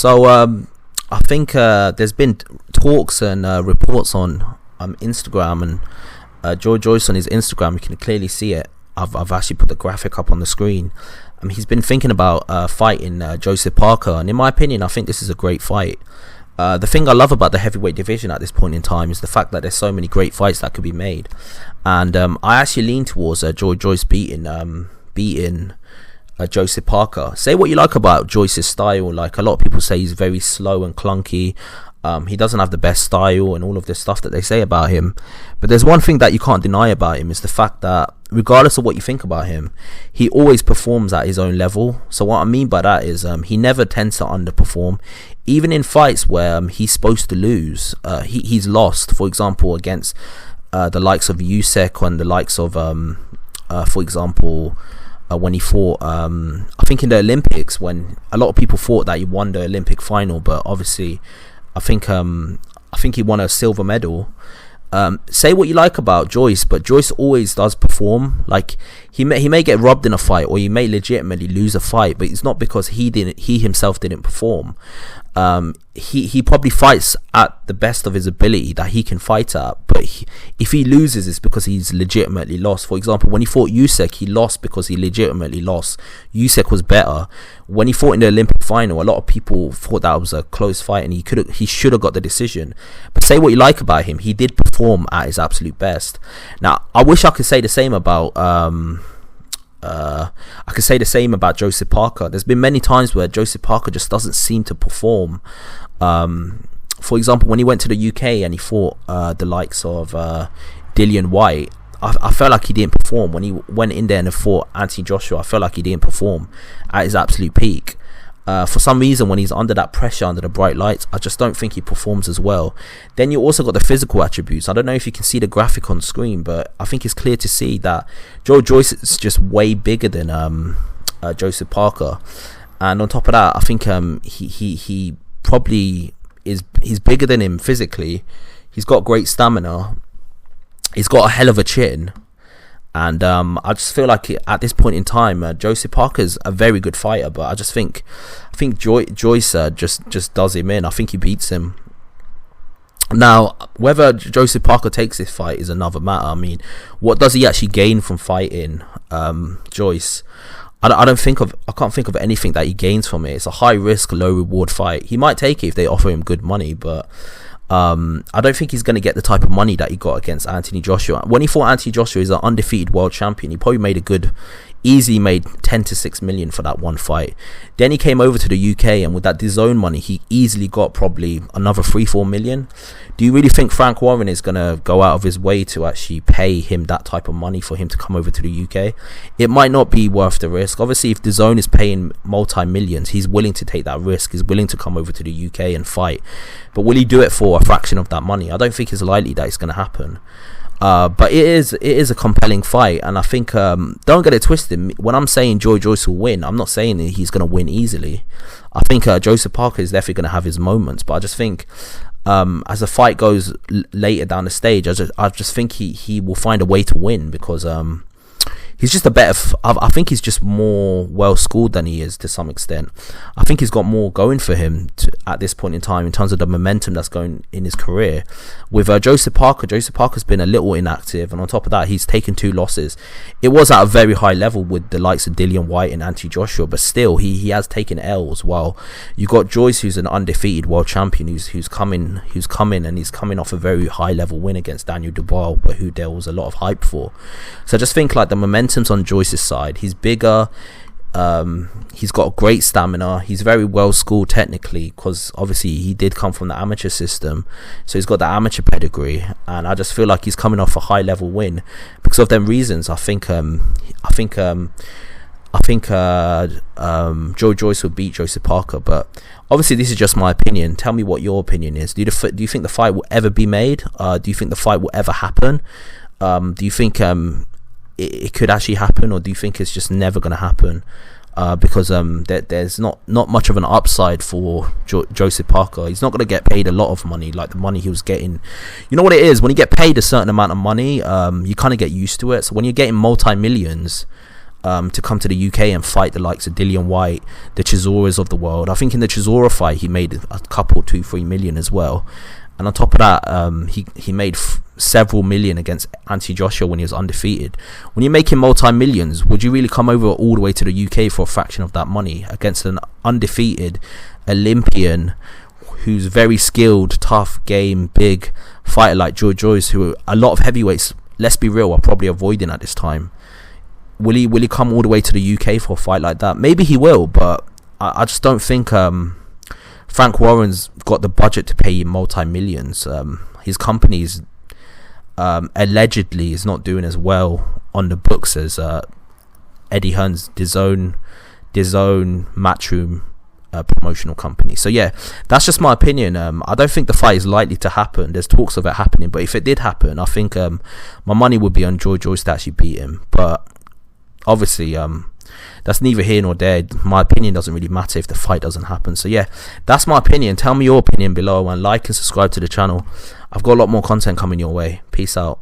I think there's been talks and reports on Instagram, and Joyce on his Instagram, you can clearly see it. I've actually put the graphic up on the screen. He's been thinking about fighting Joseph Parker, and in my opinion, I think this is a great fight. The thing I love about the heavyweight division at this point in time is the fact that there's so many great fights that could be made, and I actually lean towards Joyce beating Joseph Parker. Say what you like about Joyce's style, like a lot of people say he's very slow and clunky. He doesn't have the best style and all of this stuff that they say about him, but there's one thing that you can't deny about him is the fact that regardless of what you think about him, he always performs at his own level. So what I mean by that is he never tends to underperform. Even in fights where he's supposed to lose, he's lost. For example, against the likes of Usyk and the likes of for example, when he fought I think in the Olympics, when a lot of people thought that he won the Olympic final, but obviously I think he won a silver medal. Say what you like about Joyce, but Joyce always does perform. Like he may get robbed in a fight, or he may legitimately lose a fight, but it's not because he himself didn't perform. He probably fights at the best of his ability that he can fight at, but if he loses, it's because he's legitimately lost. For example, when he fought Usyk, he lost because he legitimately lost. Usyk was better. When he fought in the Olympic final, a lot of people thought that was a close fight and he should have got the decision. But say what you like about him, he did perform at his absolute best. Now I wish I could say the same about Joseph Parker. There's been many times where Joseph Parker just doesn't seem to perform. For example, when he went to the UK and he fought the likes of Dillian White, I felt like he didn't perform. When he went in there and fought Anthony Joshua, I felt like he didn't perform at his absolute peak. For some reason, when he's under that pressure, under the bright lights, I just don't think he performs as well. Then you also got the physical attributes. I don't know if you can see the graphic on screen, but I think it's clear to see that Joyce is just way bigger than Joseph Parker. And on top of that, I think he probably he's bigger than him physically. He's got great stamina. He's got a hell of a chin. And I just feel like at this point in time, Joseph Parker's a very good fighter, but I think Joyce just does him in. I think he beats him. Now, whether Joseph Parker takes this fight is another matter. I mean, what does he actually gain from fighting Joyce? I can't think of anything that he gains from it. It's a high risk, low reward fight. He might take it if they offer him good money, but I don't think he's going to get the type of money that he got against Anthony Joshua. When he fought Anthony Joshua, he's an undefeated world champion. He probably easily made 10 to 6 million for that one fight. Then he came over to the UK, and with that DAZN money, he easily got probably another 3-4 million. Do you really think Frank Warren is going to go out of his way to actually pay him that type of money for him to come over to the UK? It might not be worth the risk. Obviously, if DAZN is paying multi-millions, he's willing to take that risk. He's willing to come over to the UK and fight. But will he do it for a fraction of that money? I don't think it's likely that it's going to happen. But it is a compelling fight, and I think don't get it twisted. When I'm saying Joyce will win, I'm not saying that he's going to win easily. I think Joseph Parker is definitely going to have his moments, but I just think as the fight goes later down the stage, I just think he will find a way to win, because he's just a better. I think he's just more well schooled than he is to some extent. I think he's got more going for him at this point in time in terms of the momentum that's going in his career. With Joseph Parker's been a little inactive, and on top of that, he's taken 2 losses. It was at a very high level with the likes of Dillian White and Anthony Joshua, but still he has taken L's. While you got Joyce, who's an undefeated world champion, who's coming and he's coming off a very high level win against Daniel Dubois, who there was a lot of hype for. So I just think like the momentum's on Joyce's side. He's bigger. He's got great stamina. He's very well schooled technically, because obviously he did come from the amateur system, so he's got the amateur pedigree. And I just feel like he's coming off a high level win because of them reasons. I think Joyce will beat Joseph Parker, but obviously this is just my opinion. Tell me what your opinion is. Do you think the fight will ever be made? Do you think the fight will ever happen? Do you think it could actually happen, or do you think it's just never going to happen? Because there's not much of an upside for Joseph Parker. He's not going to get paid a lot of money like the money he was getting. You know what it is, when you get paid a certain amount of money, you kind of get used to it. So when you're getting multi-millions, to come to the UK and fight the likes of Dillian White, the Chisoras of the world. I think in the Chisora fight he made a couple, 2-3 million as well. And on top of that, he made several million against Anthony Joshua when he was undefeated. When you're making multi-millions, would you really come over all the way to the UK for a fraction of that money against an undefeated Olympian who's very skilled, tough, game, big fighter like Joyce, who a lot of heavyweights, let's be real, are probably avoiding at this time? Will he come all the way to the UK for a fight like that? Maybe he will, but I just don't think Frank Warren's got the budget to pay him multi-millions. His company's allegedly is not doing as well on the books as Eddie Hearn's DAZN Matchroom promotional company. So yeah, that's just my opinion. I don't think the fight is likely to happen. There's talks of it happening, but if it did happen, I think my money would be on Joyce to actually beat him. But obviously, that's neither here nor there. My opinion doesn't really matter if the fight doesn't happen. So yeah, that's my opinion. Tell me your opinion below and like and subscribe to the channel. I've got a lot more content coming your way. Peace out.